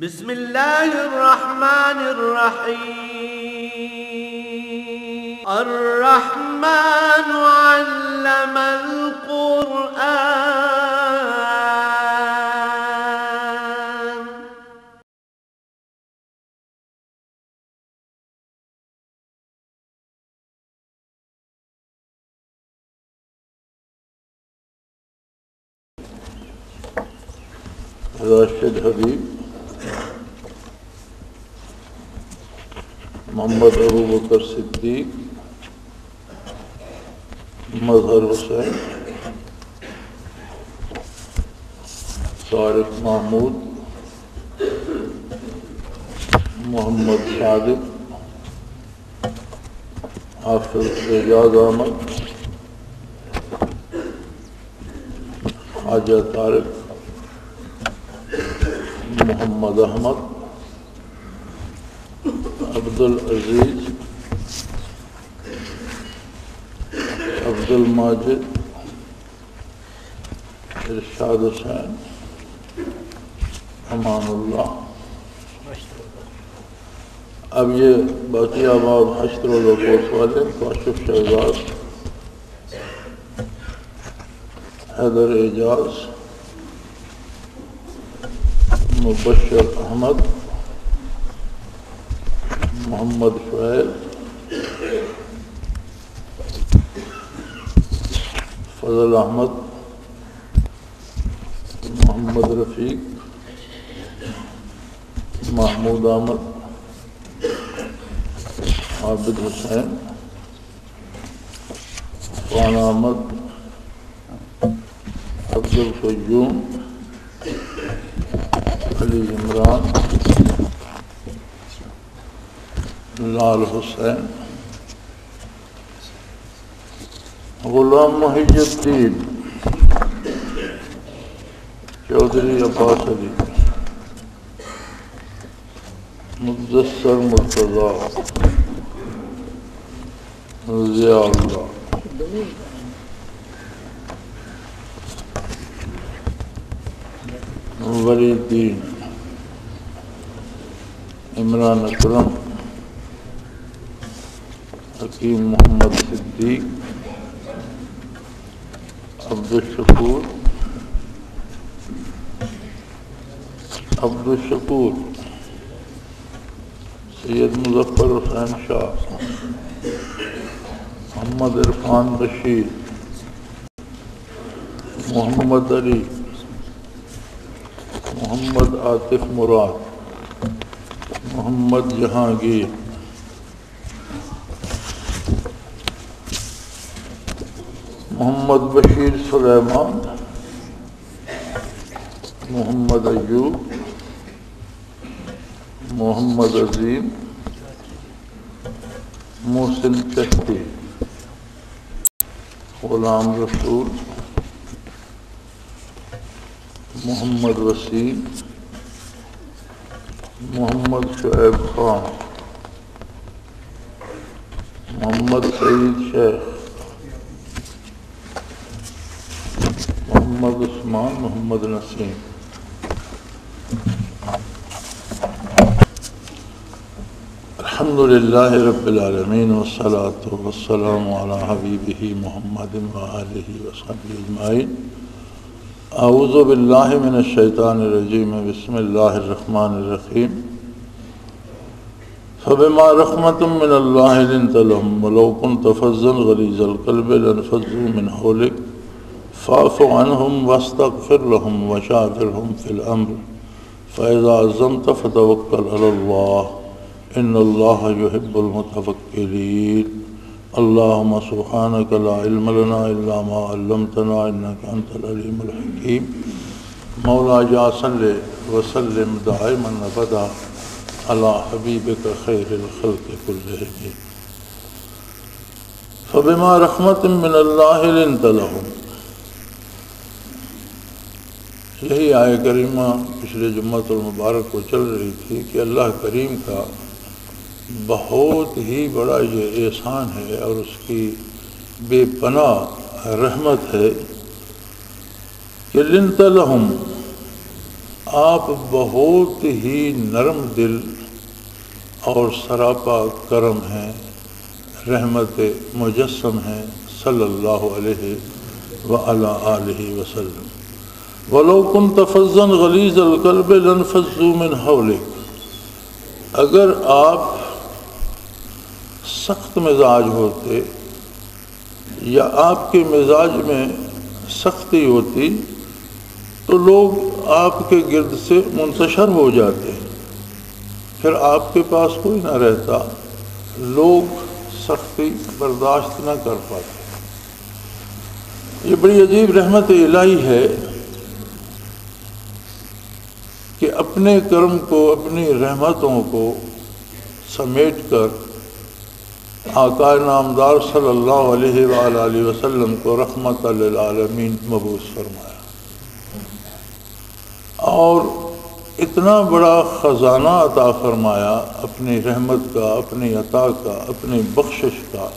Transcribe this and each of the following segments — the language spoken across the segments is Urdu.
بسم الله الرحمن الرحيم الرحمن علم القرآن راشد حبیب محمد ابو بکر صدیق مظہر حسین طارق محمود محمد صادق حافظ اعجاز احمد خواجہ طارق محمد احمد عبدالعزیز عبدالماجد ارشاد حسین امان اللہ. اب یہ باقی آباد حشر الوقوف والے کاشف شہزاد حیدر اعجاز مبشر احمد محمد شعیب فضل احمد محمد رفیق محمود احمد عابد حسین فان احمد عبدالقیوم علی عمران لال حسین غلام محی الدین چودھری عباس علی مدثر مرتضیٰ ضیاء اللہ ولی الدین عمران اکرم حکیم محمد صدیق عبدالشکور سید مظفر حسین شاہ محمد عرفان بشیر محمد علی محمد عاطف مراد محمد جہانگیر محمد بشیر سلیمان محمد ایوب محمد عظیم محسن چشتی غلام رسول محمد وسیم محمد شعیب خان محمد سعید شیخ محمد عثمان محمد نسیم. الحمدللہ رب العالمین والصلاة والسلام علی حبیبہ محمد وآلہ وصحبہ اجمعین. اعوذ باللہ من الشیطان الرجیم بسم اللہ الرحمن الرحیم. فبما رحمة من اللہ لنت لهم ولو كنت فظا غلیظ القلب لانفضوا من حولک فاعف عنهم واستغفر لهم وشاورهم في الأمر فإذا عزمت فتوكل على الله إن الله يحب المتوكلين. اللهم سبحانك لا علم لنا إلا ما علمتنا إنك أنت العليم الحكيم. مولاي صل وسلم دائما أبدا على حبيبك خير الخلق كلهم. فبما رحمة من الله لنت لهم. یہی آیہ کریمہ پچھلے جمعۃ المبارک کو چل رہی تھی کہ اللہ کریم کا بہت ہی بڑا یہ احسان ہے اور اس کی بے پناہ رحمت ہے کہ لنت لہم آپ بہت ہی نرم دل اور سراپا کرم ہیں، رحمت مجسم ہیں صلی اللہ علیہ وعلی آلہ وسلم۔ وَلَوْ كُنْتَ فَظًّا غَلِيظَ الْقَلْبِ لَانفَضُّوا مِنْ حَوْلِكَ، اگر آپ سخت مزاج ہوتے یا آپ کے مزاج میں سختی ہوتی تو لوگ آپ کے گرد سے منتشر ہو جاتے، پھر آپ کے پاس کوئی نہ رہتا، لوگ سختی برداشت نہ کر پاتے۔ یہ بڑی عجیب رحمت الہی ہے کہ اپنے کرم کو، اپنی رحمتوں کو سمیٹ کر آقا نامدار صلی اللہ علیہ وآلہ وسلم کو رحمت للعالمین مبعوث فرمایا، اور اتنا بڑا خزانہ عطا فرمایا اپنی رحمت کا، اپنی عطا کا، اپنی بخشش کا،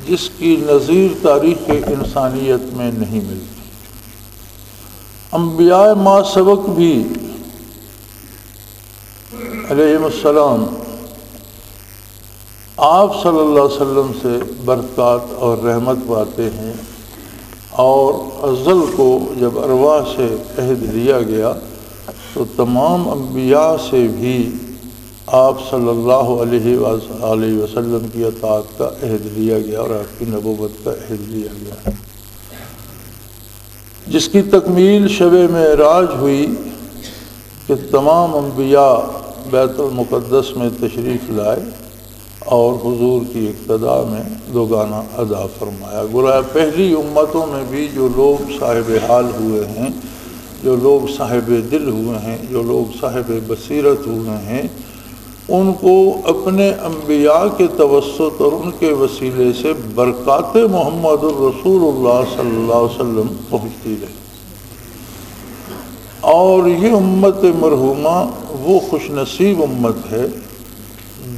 جس کی نظیر تاریخ انسانیت میں نہیں ملتی۔ انبیاء ما سبق بھی علیہم السلام آپ صلی اللہ علیہ وسلم سے برکات اور رحمت پاتے ہیں، اور ازل کو جب ارواح سے عہد لیا گیا تو تمام انبیاء سے بھی آپ صلی اللہ علیہ وآلہ وسلم کی اطاعت کا عہد لیا گیا اور آپ کی نبوت کا عہد لیا گیا، جس کی تکمیل شب معراج ہوئی کہ تمام انبیاء بیت المقدس میں تشریف لائے اور حضور کی اقتداء میں دوگانہ ادا فرمایا۔ گویا پہلی امتوں میں بھی جو لوگ صاحب حال ہوئے ہیں، جو لوگ صاحب دل ہوئے ہیں، جو لوگ صاحب بصیرت ہوئے ہیں، ان کو اپنے انبیاء کے توسط اور ان کے وسیلے سے برکات محمد الرسول اللہ صلی اللہ علیہ وسلم پہنچتی رہی، اور یہ امت مرحومہ وہ خوش نصیب امت ہے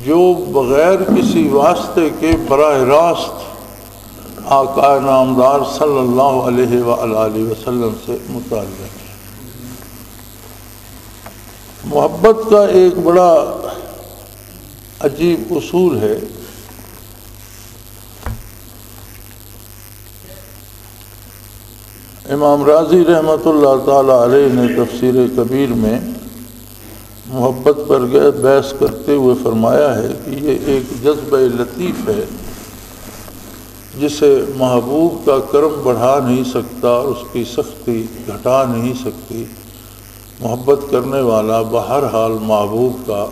جو بغیر کسی واسطے کے براہ راست آقا نامدار صلی اللہ علیہ وآلہ وسلم سے متعلق ہے۔ محبت کا ایک بڑا عجیب اصول ہے، امام راضی رحمۃ اللہ تعالی علیہ نے تفسیر کبیر میں محبت پر بحث کرتے ہوئے فرمایا ہے کہ یہ ایک جذبہ لطیف ہے جسے محبوب کا کرم بڑھا نہیں سکتا اور اس کی سختی گھٹا نہیں سکتی۔ محبت کرنے والا بہرحال محبوب کا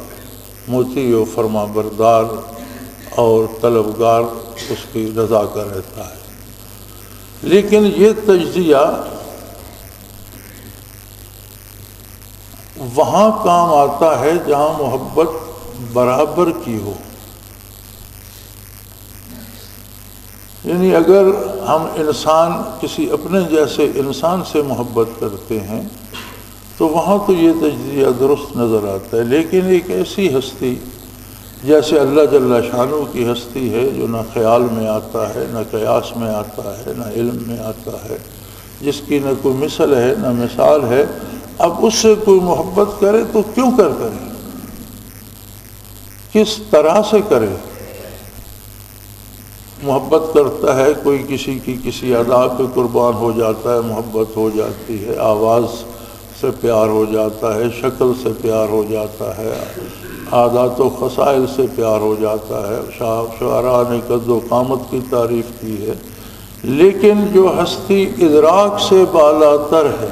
مطیع و فرما بردار اور طلبگار اس کی رضا کا رہتا ہے، لیکن یہ تجزیہ وہاں کام آتا ہے جہاں محبت برابر کی ہو، یعنی اگر ہم انسان کسی اپنے جیسے انسان سے محبت کرتے ہیں تو وہاں تو یہ تجزیہ درست نظر آتا ہے، لیکن ایک ایسی ہستی جیسے اللہ جل شانہ کی ہستی ہے جو نہ خیال میں آتا ہے، نہ قیاس میں آتا ہے، نہ علم میں آتا ہے، جس کی نہ کوئی مثل ہے نہ مثال ہے، اب اس سے کوئی محبت کرے تو کیوں کرے، کس طرح سے کرے؟ محبت کرتا ہے کوئی کسی کی کسی ادا پہ قربان ہو جاتا ہے، محبت ہو جاتی ہے، آواز سے پیار ہو جاتا ہے، شکل سے پیار ہو جاتا ہے، عادات و خصائل سے پیار ہو جاتا ہے، شعراء نے قد و قامت کی تعریف کی ہے، لیکن جو ہستی ادراک سے بالا تر ہے،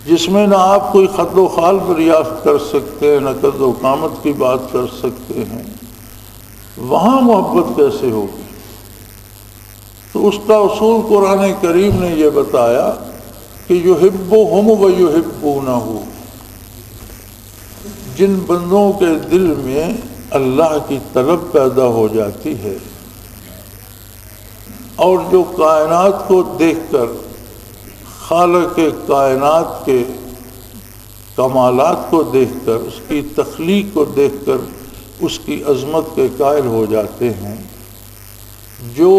جس میں نہ آپ کوئی خط و خال دریافت کر سکتے ہیں، نہ قد و قامت کی بات کر سکتے ہیں، وہاں محبت کیسے ہوگی؟ تو اس کا اصول قرآن کریم نے یہ بتایا کہ یحبہم و یحبونہ، جن بندوں کے دل میں اللہ کی طلب پیدا ہو جاتی ہے اور جو کائنات کو دیکھ کر خالق کائنات کے کمالات کو دیکھ کر، اس کی تخلیق کو دیکھ کر اس کی عظمت کے قائل ہو جاتے ہیں، جو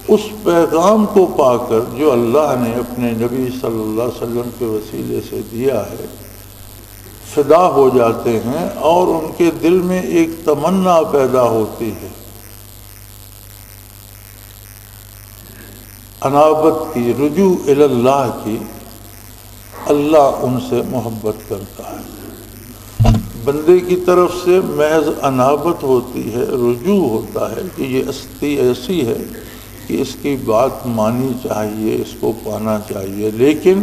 اس پیغام کو پا کر جو اللہ نے اپنے نبی صلی اللہ علیہ وسلم کے وسیلے سے دیا ہے فدا ہو جاتے ہیں، اور ان کے دل میں ایک تمنا پیدا ہوتی ہے انابت کی، رجوع الی اللہ کی۔ اللہ ان سے محبت کرتا ہے، بندے کی طرف سے محض انابت ہوتی ہے، رجوع ہوتا ہے کہ یہ ہستی ایسی ہے کہ اس کی بات مانی چاہیے، اس کو پانا چاہیے، لیکن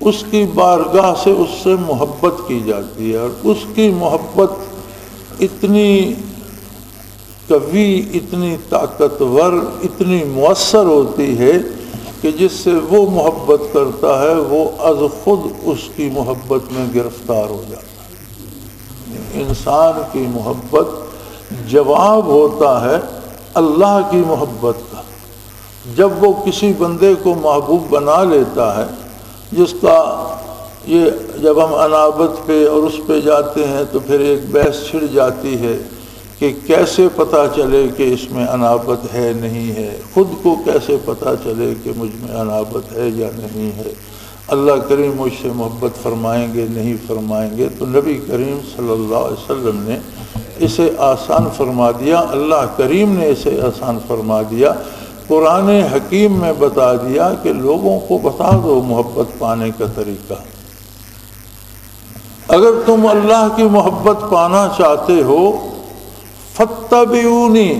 اس کی بارگاہ سے اس سے محبت کی جاتی ہے، اور اس کی محبت اتنی قوی، اتنی طاقتور، اتنی مؤثر ہوتی ہے کہ جس سے وہ محبت کرتا ہے وہ از خود اس کی محبت میں گرفتار ہو جاتا ہے۔ انسان کی محبت جواب ہوتا ہے اللہ کی محبت کا۔ جب وہ کسی بندے کو محبوب بنا لیتا ہے، جس کا یہ جب ہم انابت پہ اور اس پہ جاتے ہیں تو پھر ایک بحث چھڑ جاتی ہے کہ کیسے پتہ چلے کہ اس میں انابت ہے نہیں ہے، خود کو کیسے پتہ چلے کہ مجھ میں انابت ہے یا نہیں ہے، اللہ کریم مجھ سے محبت فرمائیں گے نہیں فرمائیں گے۔ تو نبی کریم صلی اللہ علیہ وسلم نے اسے آسان فرما دیا، اللہ کریم نے اسے آسان فرما دیا، قرآن حکیم میں بتا دیا کہ لوگوں کو بتا دو محبت پانے کا طریقہ۔ اگر تم اللہ کی محبت پانا چاہتے ہو فاتبعونی،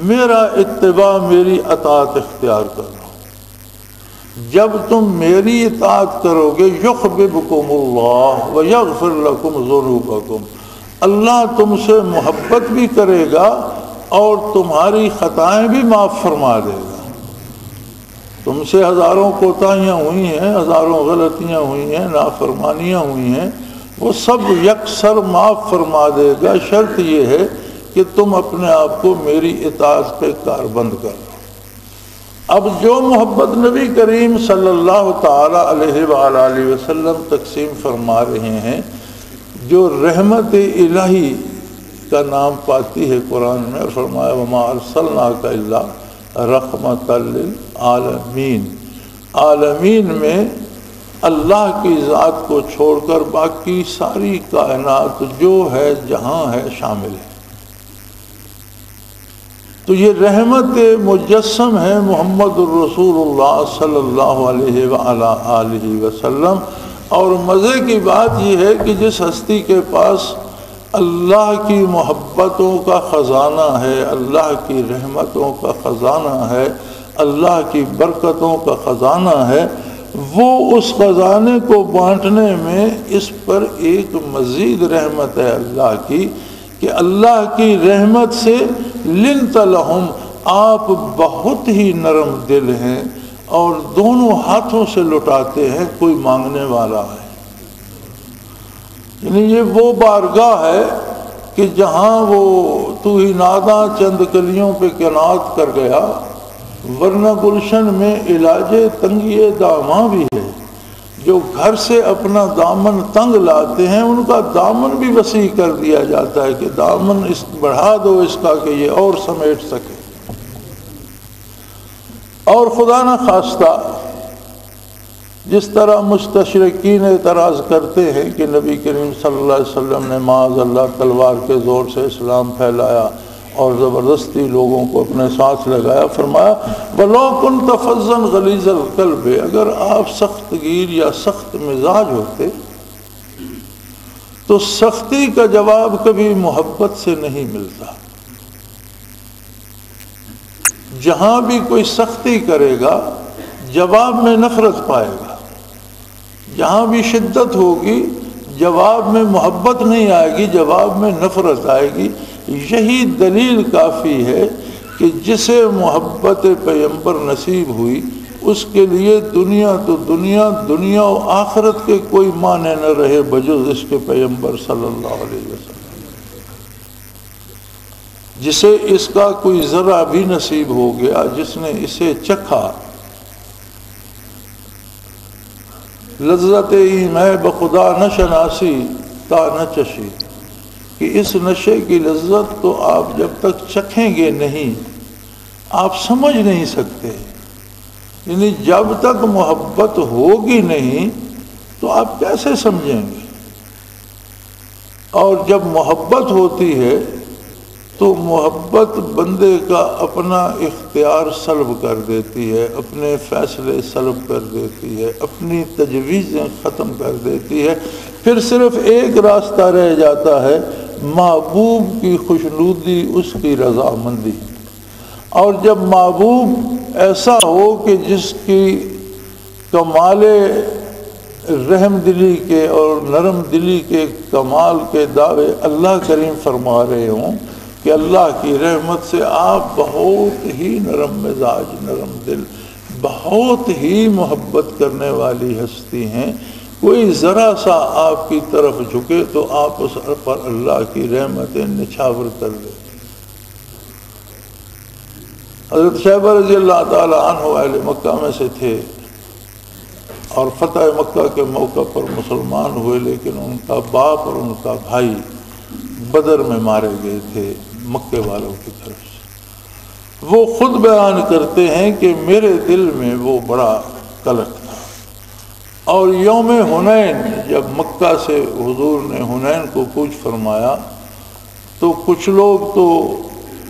میرا اتباع، میری اطاعت اختیار کرو۔ جب تم میری اطاعت کرو گے یحببکم اللہ ویغفر لکم ذنوبکم، اللہ تم سے محبت بھی کرے گا اور تمہاری خطائیں بھی معاف فرما دے گا۔ تم سے ہزاروں کوتاہیاں ہوئی ہیں، ہزاروں غلطیاں ہوئی ہیں، نافرمانیاں ہوئی ہیں، وہ سب یکسر معاف فرما دے گا، شرط یہ ہے کہ تم اپنے آپ کو میری اطاعت پہ کاربند کرو۔ اب جو محبت نبی کریم صلی اللہ تعالی علیہ وآلہ وسلم تقسیم فرما رہے ہیں، جو رحمت الہی کا نام پاتی ہے قرآن میں، فرمایا وما ارسلناک الا رحمۃ للعالمین، عالمین میں اللہ کی ذات کو چھوڑ کر باقی ساری کائنات جو ہے جہاں ہے شامل ہے۔ تو یہ رحمت مجسم ہے محمد الرسول اللہ صلی اللہ علیہ وآلہ وسلم۔ اور مزے کی بات یہ ہے کہ جس ہستی کے پاس اللہ کی محبتوں کا خزانہ ہے، اللہ کی رحمتوں کا خزانہ ہے، اللہ کی برکتوں کا خزانہ ہے، وہ اس خزانے کو بانٹنے میں اس پر ایک مزید رحمت ہے اللہ کی، کہ اللہ کی رحمت سے لنت لہم، آپ بہت ہی نرم دل ہیں اور دونوں ہاتھوں سے لٹاتے ہیں، کوئی مانگنے والا ہے۔ یعنی یہ وہ بارگاہ ہے کہ جہاں وہ تو ہی ناداں چند کلیوں پہ قناعت کر گیا، ورنہ گلشن میں علاج تنگی داماں بھی ہے۔ جو گھر سے اپنا دامن تنگ لاتے ہیں ان کا دامن بھی وسیع کر دیا جاتا ہے کہ دامن اس بڑھا دو اس کا کہ یہ اور سمیٹ سکے۔ اور خدا نہ خواستہ جس طرح مستشرقین اعتراض کرتے ہیں کہ نبی کریم صلی اللہ علیہ وسلم نے معاذ اللہ تلوار کے زور سے اسلام پھیلایا اور زبردستی لوگوں کو اپنے ساتھ لگایا، فرمایا وَلَوْ كُنْتَ فَظًّا غَلِيظَ الْقَلْبِ، اگر آپ سخت گیر یا سخت مزاج ہوتے تو سختی کا جواب کبھی محبت سے نہیں ملتا۔ جہاں بھی کوئی سختی کرے گا جواب میں نفرت پائے گا، جہاں بھی شدت ہوگی جواب میں محبت نہیں آئے گی، جواب میں نفرت آئے گی۔ یہی دلیل کافی ہے کہ جسے محبت پیغمبر نصیب ہوئی اس کے لیے دنیا تو دنیا، دنیا و آخرت کے کوئی معنی نہ رہے بجز اس کے پیغمبر صلی اللہ علیہ وسلم۔ جسے اس کا کوئی ذرہ بھی نصیب ہو گیا، جس نے اسے چکھا، لذت میں بخدا نہ شناسی تا نہ چشی، کہ اس نشے کی لذت تو آپ جب تک چکھیں گے نہیں آپ سمجھ نہیں سکتے، یعنی جب تک محبت ہوگی نہیں تو آپ کیسے سمجھیں گے؟ اور جب محبت ہوتی ہے تو محبت بندے کا اپنا اختیار سلب کر دیتی ہے، اپنے فیصلے سلب کر دیتی ہے، اپنی تجویزیں ختم کر دیتی ہے، پھر صرف ایک راستہ رہ جاتا ہے، محبوب کی خوشنودی، اس کی رضامندی۔ اور جب محبوب ایسا ہو کہ جس کی کمال رحم دلی کے اور نرم دلی کے کمال کے دعوے اللہ کریم فرما رہے ہوں کہ اللہ کی رحمت سے آپ بہت ہی نرم مزاج، نرم دل، بہت ہی محبت کرنے والی ہستی ہیں، کوئی ذرا سا آپ کی طرف جھکے تو آپ اس پر اللہ کی رحمتیں نچھاور کر دیں۔ حضرت شیبہ رضی اللہ تعالی عنہ اہل مکہ میں سے تھے اور فتح مکہ کے موقع پر مسلمان ہوئے، لیکن ان کا باپ اور ان کا بھائی بدر میں مارے گئے تھے مکے والوں کی طرف سے۔ وہ خود بیان کرتے ہیں کہ میرے دل میں وہ بڑا کلک تھا، اور یوم حنین جب مکہ سے حضور نے حنین کو کوچ فرمایا تو کچھ لوگ تو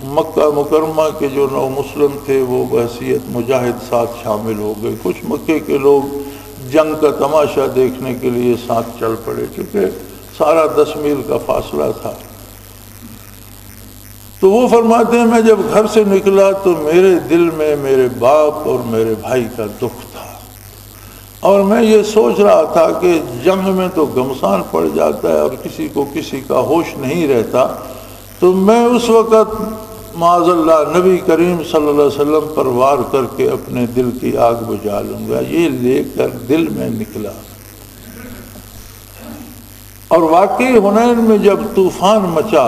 مکہ مکرمہ کے جو نو مسلم تھے وہ بحیثیت مجاہد ساتھ شامل ہو گئے، کچھ مکے کے لوگ جنگ کا تماشا دیکھنے کے لیے ساتھ چل پڑے، چونکہ سارا 10 میل کا فاصلہ تھا۔ تو وہ فرماتے ہیں میں جب گھر سے نکلا تو میرے دل میں میرے باپ اور میرے بھائی کا دکھ تھا، اور میں یہ سوچ رہا تھا کہ جنگ میں تو گھمسان پڑ جاتا ہے اور کسی کو کسی کا ہوش نہیں رہتا، تو میں اس وقت معاذ اللہ نبی کریم صلی اللہ علیہ وسلم پر وار کر کے اپنے دل کی آگ بجھا لوں گا، یہ لے کر دل میں نکلا۔ اور واقعی حنین میں جب طوفان مچا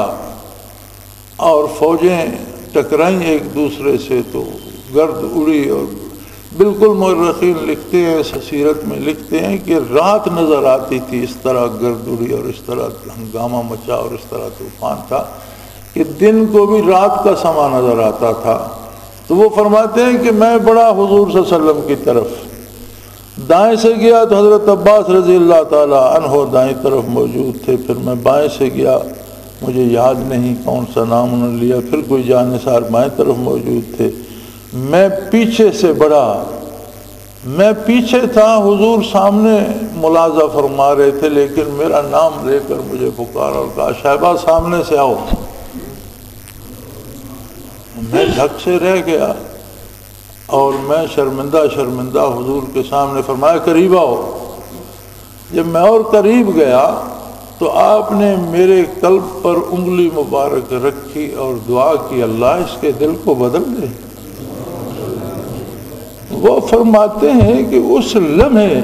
اور فوجیں ٹکرائیں ایک دوسرے سے تو گرد اڑی، اور بالکل مورخین لکھتے ہیں، سیرت میں لکھتے ہیں کہ رات نظر آتی تھی، اس طرح گرد اڑی اور اس طرح ہنگامہ مچا اور اس طرح طوفان تھا کہ دن کو بھی رات کا سما نظر آتا تھا۔ تو وہ فرماتے ہیں کہ میں بڑا حضور صلی اللہ علیہ وسلم کی طرف دائیں سے گیا تو حضرت عباس رضی اللہ تعالی عنہ دائیں طرف موجود تھے، پھر میں بائیں سے گیا، مجھے یاد نہیں کون سا نام انہوں نے لیا، پھر کوئی جانثار بائیں طرف موجود تھے، میں پیچھے سے بڑا، میں پیچھے تھا، حضور سامنے ملاحظہ فرما رہے تھے، لیکن میرا نام لے کر مجھے پکارا اور کہا شہبہ سامنے سے آؤ۔ میں دھک سے رہ گیا اور میں شرمندہ حضور کے سامنے فرمایا قریب آؤ۔ جب میں اور قریب گیا تو آپ نے میرے قلب پر انگلی مبارک رکھی اور دعا کی اللہ اس کے دل کو بدل دے۔ وہ فرماتے ہیں کہ اس لمحے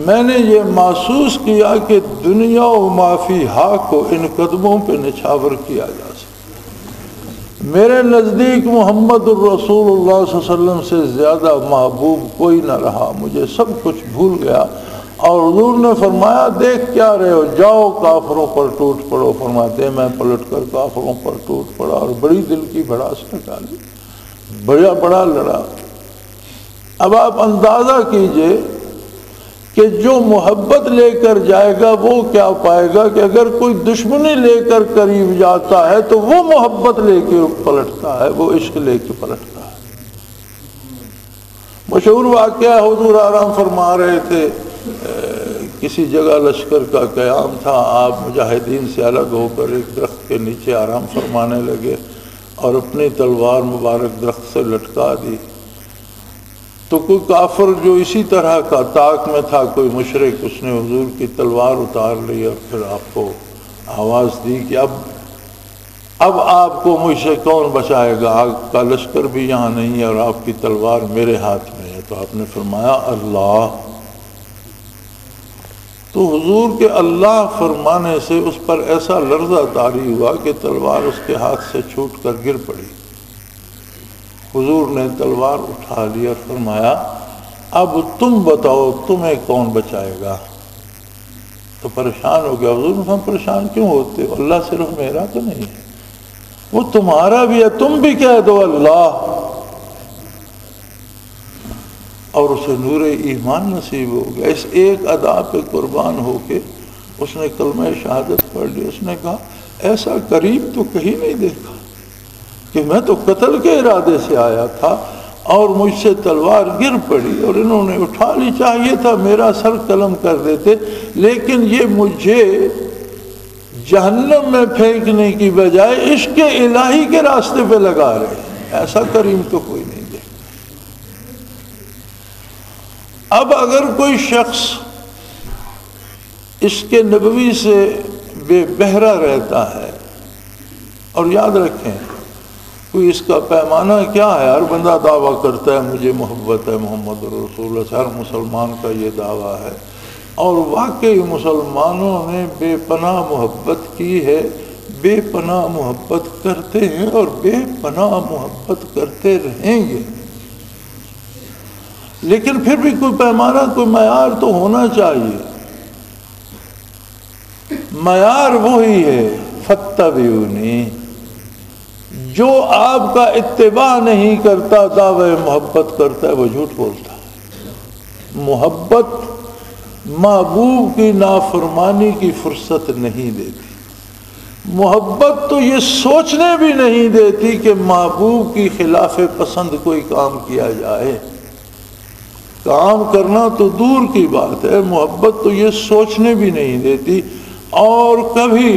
میں نے یہ محسوس کیا کہ دنیا و ما فیہا کو ان قدموں پہ نچھاور کیا جا سکتا۔ میرے نزدیک محمد الرسول اللہ صلی اللہ علیہ وسلم سے زیادہ محبوب کوئی نہ رہا، مجھے سب کچھ بھول گیا۔ اور حضور نے فرمایا دیکھ کیا رہے ہو، جاؤ کافروں پر ٹوٹ پڑو۔ فرماتے ہیں میں پلٹ کر کافروں پر ٹوٹ پڑا اور بڑی دل کی بھڑاس نکالی، بڑا لڑا۔ اب آپ اندازہ کیجئے کہ جو محبت لے کر جائے گا وہ کیا پائے گا، کہ اگر کوئی دشمنی لے کر قریب جاتا ہے تو وہ محبت لے کے پلٹتا ہے، وہ عشق لے کے پلٹتا ہے۔ مشہور واقعہ، حضور آرام فرما رہے تھے، کسی جگہ لشکر کا قیام تھا، آپ مجاہدین سے الگ ہو کر ایک درخت کے نیچے آرام فرمانے لگے اور اپنی تلوار مبارک درخت سے لٹکا دی۔ تو کوئی کافر جو اسی طرح کا طاق میں تھا، کوئی مشرک، اس نے حضور کی تلوار اتار لی اور پھر آپ کو آواز دی کہ اب آپ کو مجھ سے کون بچائے گا، آپ کا لشکر بھی یہاں نہیں ہے اور آپ کی تلوار میرے ہاتھ میں ہے۔ تو آپ نے فرمایا اللہ۔ تو حضور کے اللہ فرمانے سے اس پر ایسا لرزہ طاری ہوا کہ تلوار اس کے ہاتھ سے چھوٹ کر گر پڑی۔ حضور نے تلوار اٹھا لی اور فرمایا اب تم بتاؤ تمہیں کون بچائے گا۔ تو پریشان ہو گیا۔ حضور نے فرمایا پریشان کیوں ہوتے ہو، اللہ صرف میرا تو نہیں ہے، وہ تمہارا بھی ہے، تم بھی کہہ دو اللہ، اور اسے نور ایمان نصیب ہو گیا۔ اس ایک ادا پہ قربان ہو کے اس نے کلمہ شہادت پڑھ لی۔ اس نے کہا ایسا قریب تو کہیں نہیں دیکھا کہ میں تو قتل کے ارادے سے آیا تھا اور مجھ سے تلوار گر پڑی اور انہوں نے اٹھا لی، چاہیے تھا میرا سر قلم کر دیتے، لیکن یہ مجھے جہنم میں پھینکنے کی بجائے عشق الہی کے راستے پہ لگا رہے ہیں، ایسا کریم تو کوئی نہیں دیکھا۔ اب اگر کوئی شخص عشق نبوی سے بے بہرا رہتا ہے، اور یاد رکھیں کوئی اس کا پیمانہ کیا ہے، ہر بندہ دعویٰ کرتا ہے مجھے محبت ہے محمد رسول اللہ سے، ہر مسلمان کا یہ دعویٰ ہے، اور واقعی مسلمانوں نے بے پناہ محبت کی ہے، بے پناہ محبت کرتے ہیں اور بے پناہ محبت کرتے رہیں گے، لیکن پھر بھی کوئی پیمانہ کوئی معیار تو ہونا چاہیے۔ معیار وہی ہے فاتبعونی، جو آپ کا اتباع نہیں کرتا دعوی محبت کرتا ہے وہ جھوٹ بولتا ہے۔ محبت محبوب کی نافرمانی کی فرصت نہیں دیتی، محبت تو یہ سوچنے بھی نہیں دیتی کہ محبوب کی خلاف پسند کوئی کام کیا جائے، کام کرنا تو دور کی بات ہے، محبت تو یہ سوچنے بھی نہیں دیتی، اور کبھی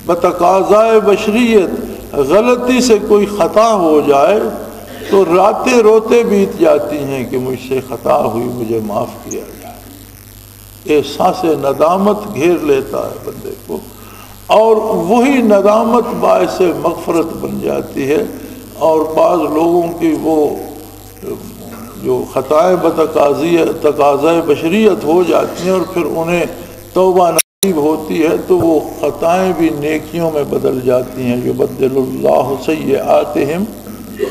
بتقاضائے بشریت غلطی سے کوئی خطا ہو جائے تو راتیں روتے بیت جاتی ہیں کہ مجھ سے خطا ہوئی، مجھے معاف کیا جائے۔ احساس ندامت گھیر لیتا ہے بندے کو، اور وہی ندامت باعث مغفرت بن جاتی ہے، اور بعض لوگوں کی وہ جو خطائیں تقاضۂ بشریت ہو جاتی ہیں اور پھر انہیں توبہ نصیب ہوتی ہے تو وہ خطائیں بھی نیکیوں میں بدل جاتی ہیں۔ یبدل اللہ سیئاتہم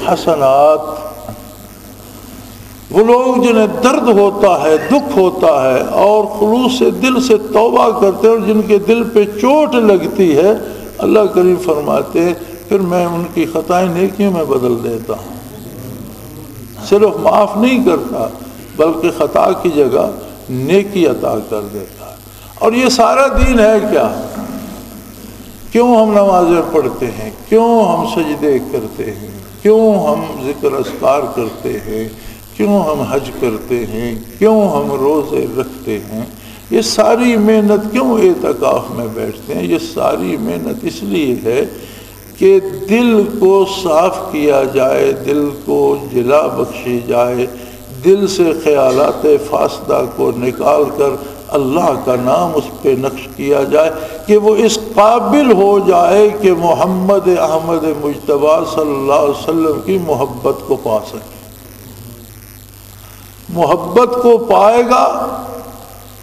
حسنات، وہ لوگ جنہیں درد ہوتا ہے، دکھ ہوتا ہے، اور خلوص سے دل سے توبہ کرتے ہیں، اور جن کے دل پہ چوٹ لگتی ہے، اللہ کریم فرماتے ہیں پھر میں ان کی خطائیں نیکیوں میں بدل دیتا ہوں، صرف معاف نہیں کرتا بلکہ خطا کی جگہ نیکی عطا کر دیتا ہے۔ اور یہ سارا دین ہے کیا؟ کیوں ہم نمازیں پڑھتے ہیں، کیوں ہم سجدے کرتے ہیں، کیوں ہم ذکر اذکار کرتے ہیں، کیوں ہم حج کرتے ہیں، کیوں ہم روزے رکھتے ہیں، یہ ساری محنت کیوں اعتکاف میں بیٹھتے ہیں؟ یہ ساری محنت اس لیے ہے کہ دل کو صاف کیا جائے، دل کو جلا بخشی جائے، دل سے خیالات فاسدہ کو نکال کر اللہ کا نام اس پہ نقش کیا جائے کہ وہ اس قابل ہو جائے کہ محمد احمد مجتبیٰ صلی اللہ علیہ وسلم کی محبت کو پا سکے۔ محبت کو پائے گا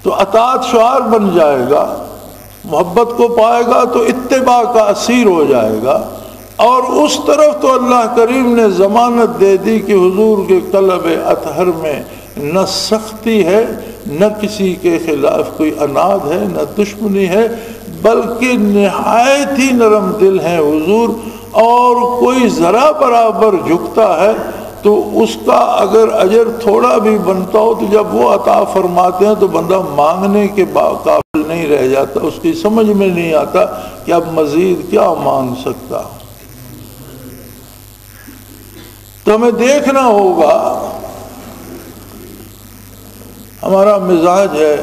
تو اطاعت شعار بن جائے گا، محبت کو پائے گا تو اتباع کا اسیر ہو جائے گا، اور اس طرف تو اللہ کریم نے ضمانت دے دی کہ حضور کے قلب اطہر میں نہ سختی ہے، نہ کسی کے خلاف کوئی عناد ہے، نہ دشمنی ہے، بلکہ نہایت ہی نرم دل ہیں حضور، اور کوئی ذرا برابر جھکتا ہے تو اس کا اگر اجر تھوڑا بھی بنتا ہو تو جب وہ عطا فرماتے ہیں تو بندہ مانگنے کے قابل نہیں رہ جاتا، اس کی سمجھ میں نہیں آتا کہ اب مزید کیا مانگ سکتا۔ تو ہمیں دیکھنا ہوگا، ہمارا مزاج ہے،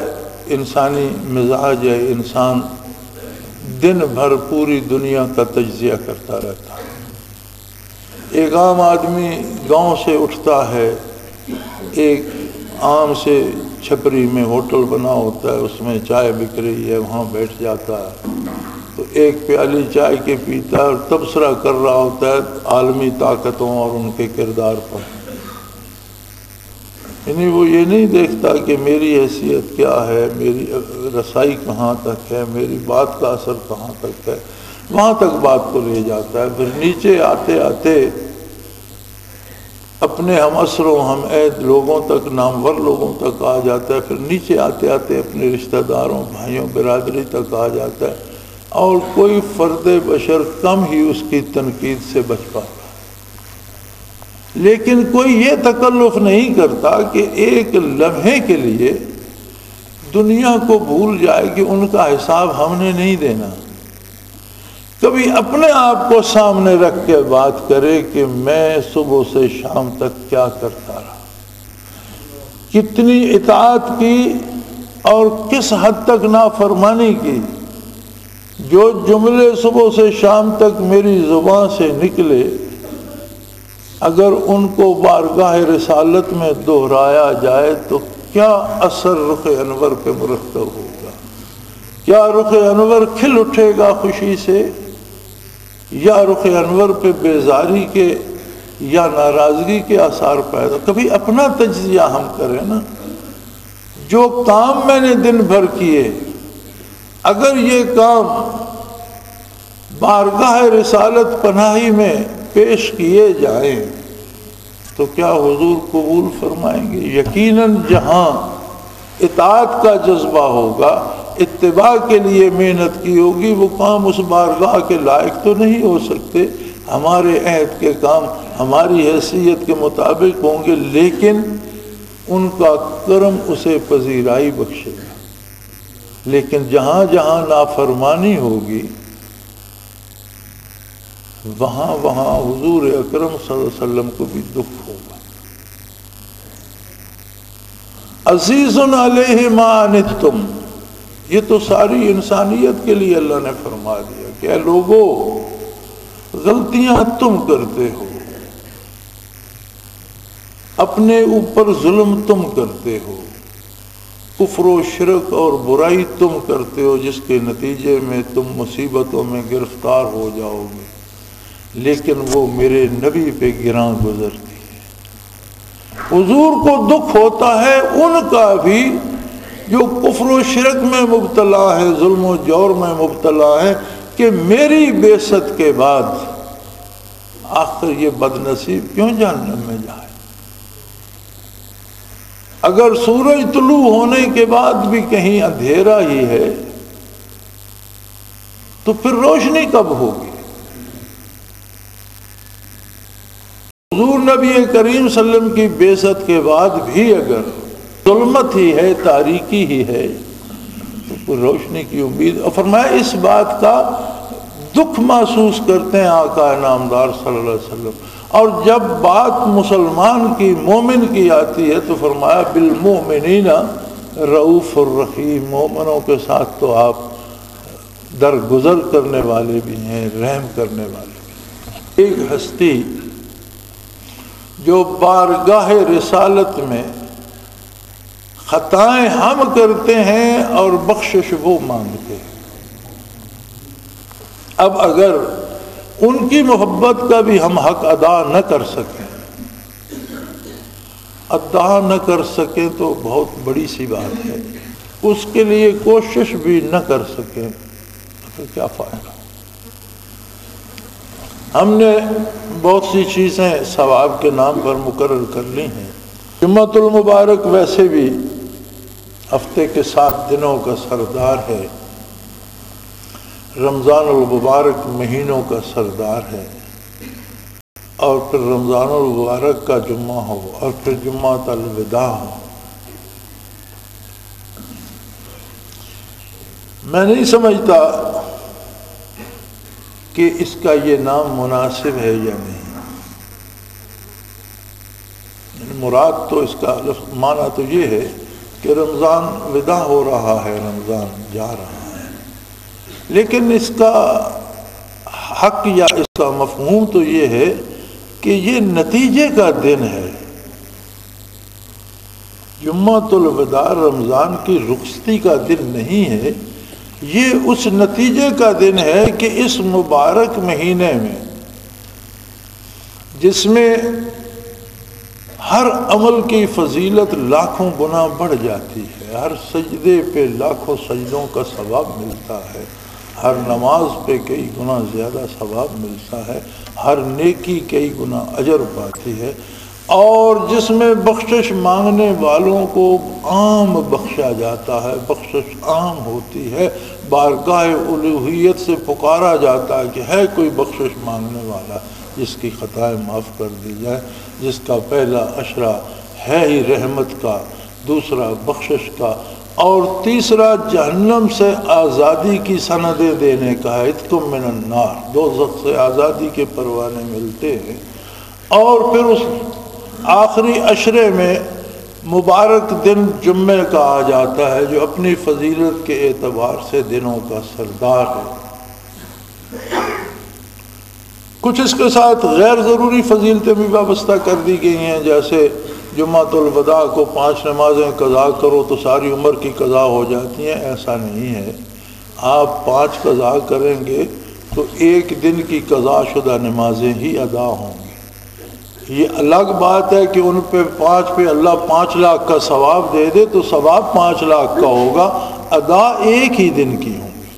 انسانی مزاج ہے، انسان دن بھر پوری دنیا کا تجزیہ کرتا رہتا ہے۔ ایک عام آدمی گاؤں سے اٹھتا ہے، ایک عام سے چھپری میں ہوٹل بنا ہوتا ہے، اس میں چائے بک رہی ہے، وہاں بیٹھ جاتا ہے تو ایک پیالی چائے کے پیتا ہے اور تبصرہ کر رہا ہوتا ہے عالمی طاقتوں اور ان کے کردار پر، یعنی وہ یہ نہیں دیکھتا کہ میری حیثیت کیا ہے، میری رسائی کہاں تک ہے، میری بات کا اثر کہاں تک ہے، وہاں تک بات کو لے جاتا ہے۔ پھر نیچے آتے آتے اپنے ہم عصر و ہم عہد لوگوں تک، نامور لوگوں تک آ جاتا ہے، پھر نیچے آتے آتے اپنے رشتہ داروں، بھائیوں، برادری تک آ جاتا ہے، اور کوئی فرد بشر کم ہی اس کی تنقید سے بچ پاتا، لیکن کوئی یہ تکلف نہیں کرتا کہ ایک لمحے کے لیے دنیا کو بھول جائے کہ ان کا حساب ہم نے نہیں دینا، کبھی اپنے آپ کو سامنے رکھ کے بات کرے کہ میں صبح سے شام تک کیا کرتا رہا، کتنی اطاعت کی اور کس حد تک نافرمانی کی۔ جو جملے صبح سے شام تک میری زبان سے نکلے، اگر ان کو بارگاہ رسالت میں دہرایا جائے تو کیا اثر رخ انور پہ مرتب ہوگا؟ کیا رخ انور کھل اٹھے گا خوشی سے، یا رخ انور پہ بیزاری کے یا ناراضگی کے آثار پیدا؟ کبھی اپنا تجزیہ ہم کریں نا، جو کام میں نے دن بھر کیے، اگر یہ کام بارگاہ رسالت پناہی میں پیش کیے جائیں تو کیا حضور قبول فرمائیں گے؟ یقیناً جہاں اطاعت کا جذبہ ہوگا، اتباع کے لیے محنت کی ہوگی، وہ کام اس بارگاہ کے لائق تو نہیں ہو سکتے۔ ہمارے عہد کے کام ہماری حیثیت کے مطابق ہوں گے، لیکن ان کا کرم اسے پذیرائی بخشے گا۔ لیکن جہاں جہاں نافرمانی ہوگی، وہاں وہاں حضور اکرم صلی اللہ علیہ وسلم کو بھی دکھ ہوگا۔ عزیز علیہ ما عنتم، یہ تو ساری انسانیت کے لیے اللہ نے فرما دیا کہ اے لوگو، غلطیاں تم کرتے ہو، اپنے اوپر ظلم تم کرتے ہو، کفر و شرک اور برائی تم کرتے ہو، جس کے نتیجے میں تم مصیبتوں میں گرفتار ہو جاؤ گے، لیکن وہ میرے نبی پہ گراں گزرتی ہے۔ حضور کو دکھ ہوتا ہے ان کا بھی جو کفر و شرک میں مبتلا ہے، ظلم و جور میں مبتلا ہے، کہ میری بعثت کے بعد آخر یہ بد نصیب کیوں جہنم میں جائے؟ اگر سورج طلوع ہونے کے بعد بھی کہیں اندھیرا ہی ہے تو پھر روشنی کب ہوگی؟ حضور نبی کریم صلی اللہ علیہ وسلم کی بعثت کے بعد بھی اگر ظلمت ہی ہے، تاریکی ہی ہے، تو پھر روشنی کی امید۔ اور فرمایا اس بات کا دکھ محسوس کرتے ہیں آقا نامدار صلی اللہ علیہ وسلم، اور جب بات مسلمان کی، مومن کی آتی ہے تو فرمایا بالمؤمنین رؤوف الرحیم، مومنوں کے ساتھ تو آپ درگزر کرنے والے بھی ہیں، رحم کرنے والے بھی ہیں۔ ایک ہستی جو بارگاہ رسالت میں خطائیں ہم کرتے ہیں اور بخشش وہ مانگتے ہیں، اب اگر ان کی محبت کا بھی ہم حق ادا نہ کر سکیں تو بہت بڑی سی بات ہے، اس کے لیے کوشش بھی نہ کر سکیں تو کیا فائدہ؟ ہم نے بہت سی چیزیں ثواب کے نام پر مقرر کر لی ہیں۔ جمعۃ المبارک ویسے بھی ہفتے کے 7 دنوں کا سردار ہے، رمضان المبارک مہینوں کا سردار ہے، اور پھر رمضان المبارک کا جمعہ ہو اور پھر جمعۃ الوداع ہو۔ میں نہیں سمجھتا کہ اس کا یہ نام مناسب ہے یا نہیں، مراد تو اس کا معنی تو یہ ہے کہ رمضان وداع ہو رہا ہے، رمضان جا رہا ہے، لیکن اس کا حق یا اس کا مفہوم تو یہ ہے کہ یہ نتیجے کا دن ہے۔ جمعۃ الوداع رمضان کی رخصتی کا دن نہیں ہے، یہ اس نتیجے کا دن ہے کہ اس مبارک مہینے میں، جس میں ہر عمل کی فضیلت لاکھوں گنا بڑھ جاتی ہے، ہر سجدے پہ لاکھوں سجدوں کا ثواب ملتا ہے، ہر نماز پہ کئی گنا زیادہ ثواب ملتا ہے، ہر نیکی کئی گنا اجر پاتی ہے، اور جس میں بخشش مانگنے والوں کو عام بخشا جاتا ہے، بخشش عام ہوتی ہے، بارگاہ الوہیت سے پکارا جاتا ہے کہ ہے کوئی بخشش مانگنے والا جس کی خطائیں معاف کر دی جائے، جس کا پہلا اشرہ ہے ہی رحمت کا، دوسرا بخشش کا، اور تیسرا جہنم سے آزادی کی سندیں دینے کا ہے، اتکم من النار، دوزخ سے آزادی کے پروانے ملتے ہیں۔ اور پھر اس آخری عشرے میں مبارک دن جمعے کا آ جاتا ہے جو اپنی فضیلت کے اعتبار سے دنوں کا سردار ہے۔ کچھ اس کے ساتھ غیر ضروری فضیلتیں بھی وابستہ کر دی گئی ہیں، جیسے جمعۃ الوداع کو 5 نمازیں قضا کرو تو ساری عمر کی قضا ہو جاتی ہیں۔ ایسا نہیں ہے، آپ 5 قضا کریں گے تو 1 دن کی قضا شدہ نمازیں ہی ادا ہوں گی۔ یہ الگ بات ہے کہ ان پہ 5 پہ اللہ 5 لاکھ کا ثواب دے دے تو ثواب 5 لاکھ کا ہوگا، ادا 1 ہی دن کی ہوں گی۔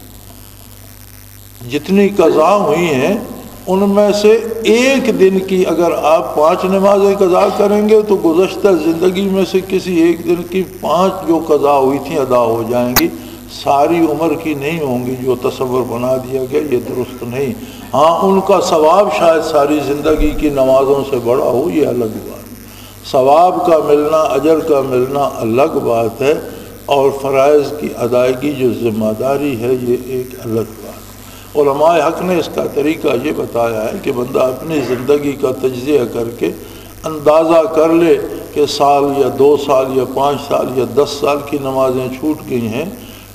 جتنی قضا ہوئی ہیں ان میں سے 1 دن کی اگر آپ 5 نمازیں قضا کریں گے تو گزشتہ زندگی میں سے کسی 1 دن کی 5 جو قضا ہوئی تھیں ادا ہو جائیں گی، ساری عمر کی نہیں ہوں گی۔ جو تصور بنا دیا گیا یہ درست نہیں۔ ہاں ان کا ثواب شاید ساری زندگی کی نمازوں سے بڑا ہو، یہ الگ بات۔ ثواب کا ملنا، اجر کا ملنا الگ بات ہے، اور فرائض کی ادائیگی جو ذمہ داری ہے یہ ایک الگ بات۔ علماء حق نے اس کا طریقہ یہ بتایا ہے کہ بندہ اپنی زندگی کا تجزیہ کر کے اندازہ کر لے کہ سال یا 2 سال یا 5 سال یا 10 سال کی نمازیں چھوٹ گئی ہیں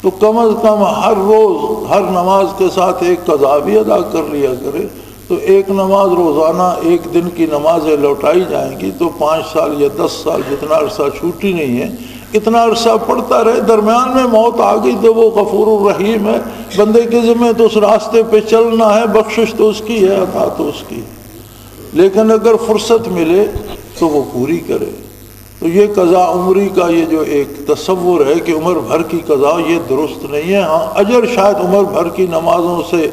تو کم از کم ہر روز ہر نماز کے ساتھ 1 قضا بھی ادا کر لیا کرے، تو 1 نماز روزانہ 1 دن کی نمازیں لوٹائی جائیں گی تو 5 سال یا 10 سال جتنا عرصہ چھوٹی نہیں ہے اتنا عرصہ پڑھتا رہے۔ درمیان میں موت آ گئی تو وہ غفور الرحیم ہے، بندے کے ذمہ تو اس راستے پہ چلنا ہے، بخشش تو اس کی ہے، عطا تو اس کی ہے، لیکن اگر فرصت ملے تو وہ پوری کرے۔ تو یہ قضا عمری کا یہ جو ایک تصور ہے کہ عمر بھر کی قضا، یہ درست نہیں ہے۔ ہاں اجر شاید عمر بھر کی نمازوں سے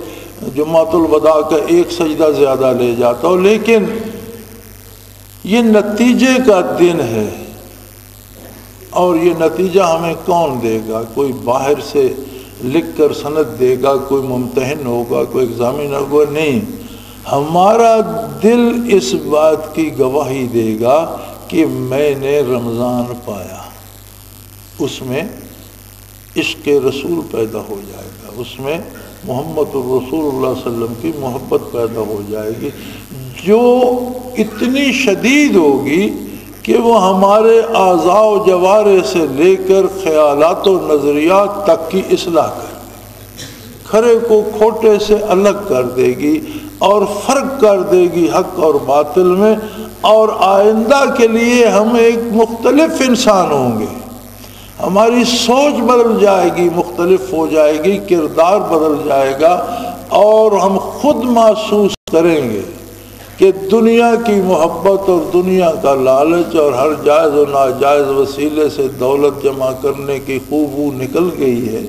جمعۃ الوداع کا 1 سجدہ زیادہ لے جاتا ہو، لیکن یہ نتیجے کا دن ہے، اور یہ نتیجہ ہمیں کون دے گا؟ کوئی باہر سے لکھ کر سند دے گا، کوئی ممتحن ہوگا، کوئی ایگزامینر ہوگا؟ نہیں، ہمارا دل اس بات کی گواہی دے گا کہ میں نے رمضان پایا۔ اس میں عشق رسول پیدا ہو جائے گا، اس میں محمد الرسول اللہ صلی اللہ علیہ وسلم کی محبت پیدا ہو جائے گی، جو اتنی شدید ہوگی کہ وہ ہمارے اعضاء و جوارح سے لے کر خیالات و نظریات تک کی اصلاح کر دے گی، کھرے کو کھوٹے سے الگ کر دے گی اور فرق کر دے گی حق اور باطل میں، اور آئندہ کے لیے ہم ایک مختلف انسان ہوں گے، ہماری سوچ بدل جائے گی، مختلف ہو جائے گی، کردار بدل جائے گا، اور ہم خود محسوس کریں گے کہ دنیا کی محبت اور دنیا کا لالچ اور ہر جائز و ناجائز وسیلے سے دولت جمع کرنے کی خوبو نکل گئی ہے۔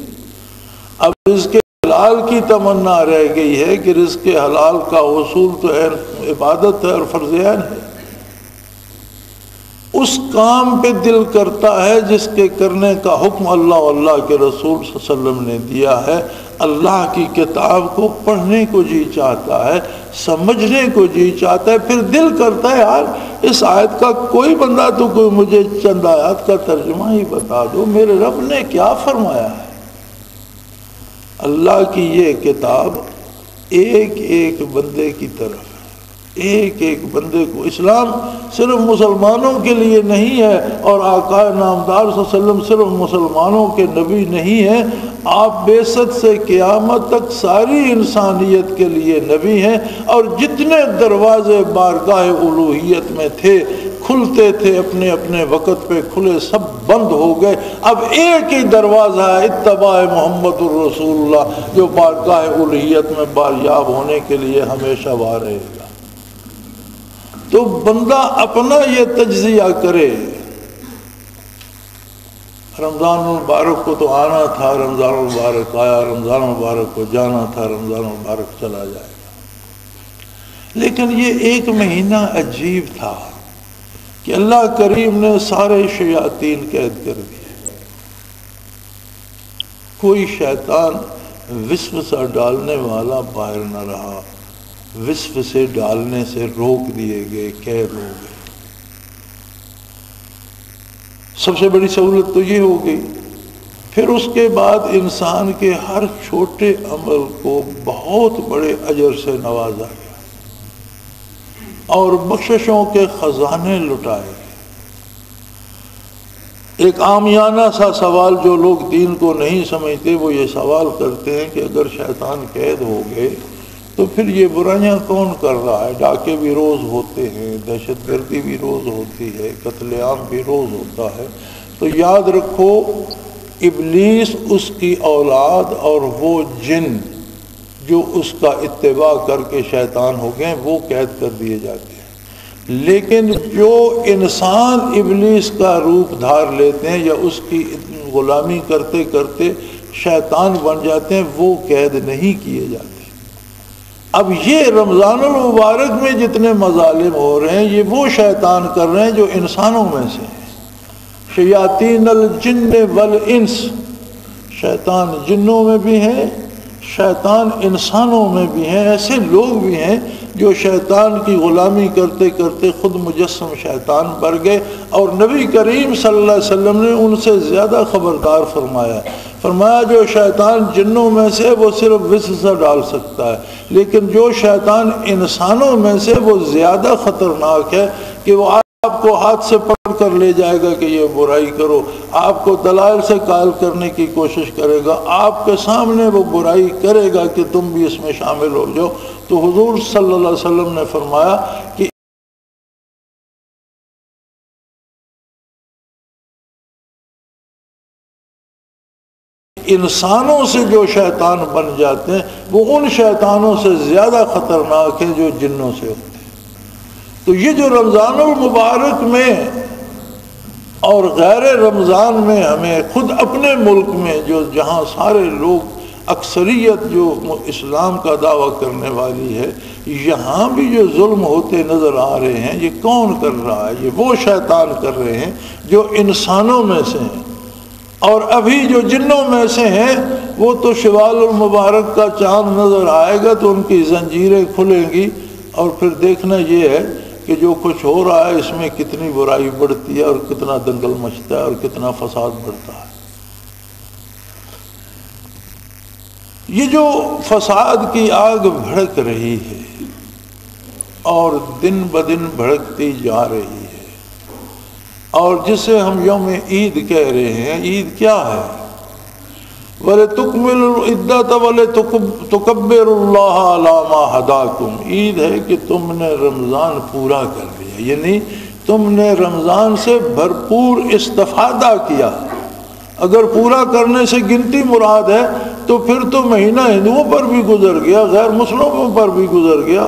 اب رزق حلال کی تمنا رہ گئی ہے کہ رزق حلال کا حصول تو عبادت ہے اور فرض عین ہے۔ اس کام پہ دل کرتا ہے جس کے کرنے کا حکم اللہ اور اللہ کے رسول صلی اللہ علیہ وسلم نے دیا ہے۔ اللہ کی کتاب کو پڑھنے کو جی چاہتا ہے، سمجھنے کو جی چاہتا ہے، پھر دل کرتا ہے یار اس آیت کا کوئی بندہ تو کوئی مجھے چند آیات کا ترجمہ ہی بتا دو، میرے رب نے کیا فرمایا ہے۔ اللہ کی یہ کتاب ایک ایک بندے کی طرف، ایک ایک بندے کو، اسلام صرف مسلمانوں کے لیے نہیں ہے، اور آقا نامدار صلی اللہ علیہ وسلم صرف مسلمانوں کے نبی نہیں ہیں، آپ بعثت سے قیامت تک ساری انسانیت کے لیے نبی ہیں، اور جتنے دروازے بارگاہ الوہیت میں تھے کھلتے تھے اپنے اپنے وقت پہ کھلے، سب بند ہو گئے، اب ایک ہی دروازہ ہے اتباع محمد الرسول اللہ، جو بارگاہ الوہیت میں باریاب ہونے کے لیے ہمیشہ وہاں رہے گا۔ تو بندہ اپنا یہ تجزیہ کرے، رمضان المبارک کو تو آنا تھا، رمضان المبارک آیا، رمضان المبارک کو جانا تھا، رمضان المبارک چلا جائے گا، لیکن یہ 1 مہینہ عجیب تھا، کہ اللہ کریم نے سارے شیاطین قید کر دیے، کوئی شیطان وسوسہ ڈالنے والا باہر نہ رہا، وسوسے ڈالنے سے روک دیے گئے، قید ہو گئے۔ سب سے بڑی سہولت تو یہ ہو گئی۔ پھر اس کے بعد انسان کے ہر چھوٹے عمل کو بہت بڑے اجر سے نوازا گیا اور بخششوں کے خزانے لٹائے گئے۔ ایک عامیانہ سا سوال جو لوگ دین کو نہیں سمجھتے وہ یہ سوال کرتے ہیں کہ اگر شیطان قید ہو گئے تو پھر یہ برائیاں کون کر رہا ہے؟ ڈاکے بھی روز ہوتے ہیں، دہشت گردی بھی روز ہوتی ہے، قتل عام بھی روز ہوتا ہے۔ تو یاد رکھو ابلیس، اس کی اولاد اور وہ جن جو اس کا اتباع کر کے شیطان ہو گئے وہ قید کر دیے جاتے ہیں، لیکن جو انسان ابلیس کا روپ دھار لیتے ہیں یا اس کی غلامی کرتے کرتے شیطان بن جاتے ہیں وہ قید نہیں کیے جاتے۔ اب یہ رمضان المبارک میں جتنے مظالم ہو رہے ہیں یہ وہ شیطان کر رہے ہیں جو انسانوں میں سے ہیں۔ شیاطین الجن والانس، شیطان جنوں میں بھی ہیں، شیطان انسانوں میں بھی ہیں۔ ایسے لوگ بھی ہیں جو شیطان کی غلامی کرتے کرتے خود مجسم شیطان بن گئے، اور نبی کریم صلی اللہ علیہ وسلم نے ان سے زیادہ خبردار فرمایا جو شیطان جنوں میں سے وہ صرف وسوسہ ڈال سکتا ہے، لیکن جو شیطان انسانوں میں سے وہ زیادہ خطرناک ہے کہ وہ آپ کو ہاتھ سے پکڑ کر لے جائے گا کہ یہ برائی کرو، آپ کو دلائل سے قائل کرنے کی کوشش کرے گا، آپ کے سامنے وہ برائی کرے گا کہ تم بھی اس میں شامل ہو جاؤ۔ تو حضور صلی اللہ علیہ وسلم نے فرمایا کہ انسانوں سے جو شیطان بن جاتے ہیں وہ ان شیطانوں سے زیادہ خطرناک ہیں جو جنوں سے ہوتے ہیں۔ تو یہ جو رمضان المبارک میں اور غیر رمضان میں ہمیں خود اپنے ملک میں جو جہاں سارے لوگ اکثریت جو اسلام کا دعویٰ کرنے والی ہے، یہاں بھی جو ظلم ہوتے نظر آ رہے ہیں یہ کون کر رہا ہے؟ یہ وہ شیطان کر رہے ہیں جو انسانوں میں سے ہیں، اور ابھی جو جنوں میں سے ہیں وہ تو شوال المبارک کا چاند نظر آئے گا تو ان کی زنجیریں کھلیں گی، اور پھر دیکھنا یہ ہے کہ جو کچھ ہو رہا ہے اس میں کتنی برائی بڑھتی ہے اور کتنا دنگل مچتا ہے اور کتنا فساد بڑھتا ہے۔ یہ جو فساد کی آگ بھڑک رہی ہے اور دن بدن بھڑکتی جا رہی ہے، اور جسے ہم یوم عید کہہ رہے ہیں، عید کیا ہے؟ وَلِتُكْمِلُوا الْعِدَّةَ وَلِتُكَبِّرُوا اللَّهَ عَلَى مَا هَدَاكُمْ۔ عید ہے کہ تم نے رمضان پورا کر لیا، یعنی تم نے رمضان سے بھرپور استفادہ کیا۔ اگر پورا کرنے سے گنتی مراد ہے تو پھر تو مہینہ ہندوؤں پر بھی گزر گیا، غیر مسلموں پر بھی گزر گیا،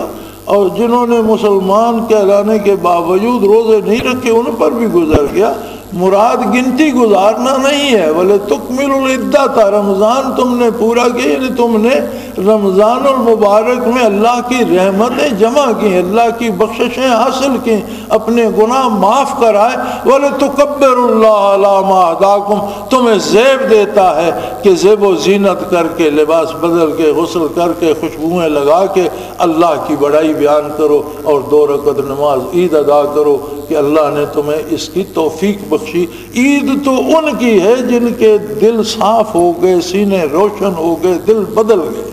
اور جنہوں نے مسلمان کہلانے کے باوجود روزے نہیں رکھے ان پر بھی گزر گیا۔ مراد گنتی گزارنا نہیں ہے۔ وَلِتُكْمِلُوا الْعِدَّةَ، رمضان تم نے پورا کیا، یعنی تم نے رمضان المبارک میں اللہ کی رحمتیں جمع کی، اللہ کی بخششیں حاصل کی، اپنے گناہ معاف کرائے۔ وَلِتُكَبِّرُوا اللَّهَ عَلَى مَا هَدَاكُمْ، تمہیں زیب دیتا ہے کہ زیب و زینت کر کے، لباس بدل کے، غسل کر کے، خوشبوئیں لگا کے اللہ کی بڑائی بیان کرو اور 2 رکعت نماز عید ادا کرو کہ اللہ نے تمہیں اس کی توفیق بخشی۔ عید تو ان کی ہے جن کے دل صاف ہو گئے، سینے روشن ہو گئے، دل بدل گئے۔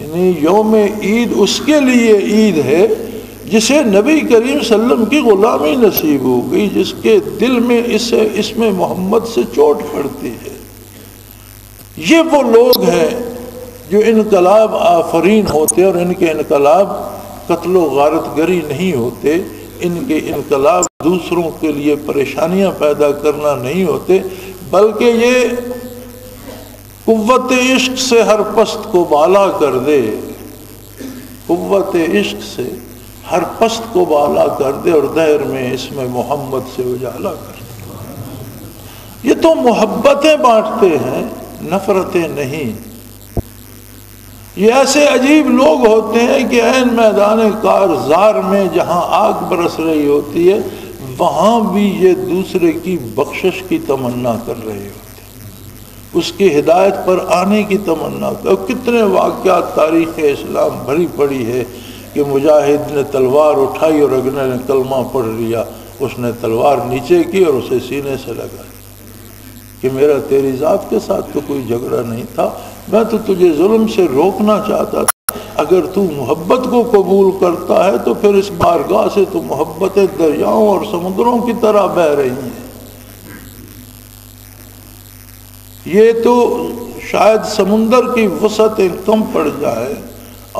یعنی یوم عید اس کے لیے عید ہے جسے نبی کریم صلی اللہ علیہ وسلم کی غلامی نصیب ہو گئی، جس کے دل میں اس میں محمد سے چوٹ پڑتی ہے۔ یہ وہ لوگ ہیں جو انقلاب آفرین ہوتے، اور ان کے انقلاب قتل و غارت گری نہیں ہوتے، ان کے انقلاب دوسروں کے لیے پریشانیاں پیدا کرنا نہیں ہوتے، بلکہ یہ قوت عشق سے ہر پست کو بالا کر دے، قوت عشق سے ہر پست کو بالا کر دے اور دہر میں اس میں محمد سے اجالا کر دے۔ یہ تو محبتیں بانٹتے ہیں، نفرتیں نہیں۔ یہ ایسے عجیب لوگ ہوتے ہیں کہ عین میدان کارزار میں جہاں آگ برس رہی ہوتی ہے وہاں بھی یہ دوسرے کی بخشش کی تمنا کر رہے ہوتے ہیں، اس کی ہدایت پر آنے کی تمنا. اور کتنے واقعات تاریخ اسلام بھری پڑی ہے کہ مجاہد نے تلوار اٹھائی اور اگلے نے کلمہ پڑھ لیا، اس نے تلوار نیچے کی اور اسے سینے سے لگائی کہ میرا تیری ذات کے ساتھ تو کوئی جھگڑا نہیں تھا، میں تو تجھے ظلم سے روکنا چاہتا تھا. اگر تو محبت کو قبول کرتا ہے تو پھر اس بارگاہ سے تو محبتیں دریاؤں اور سمندروں کی طرح بہہ رہی ہیں. یہ تو شاید سمندر کی وسعتیں کم پڑ جائے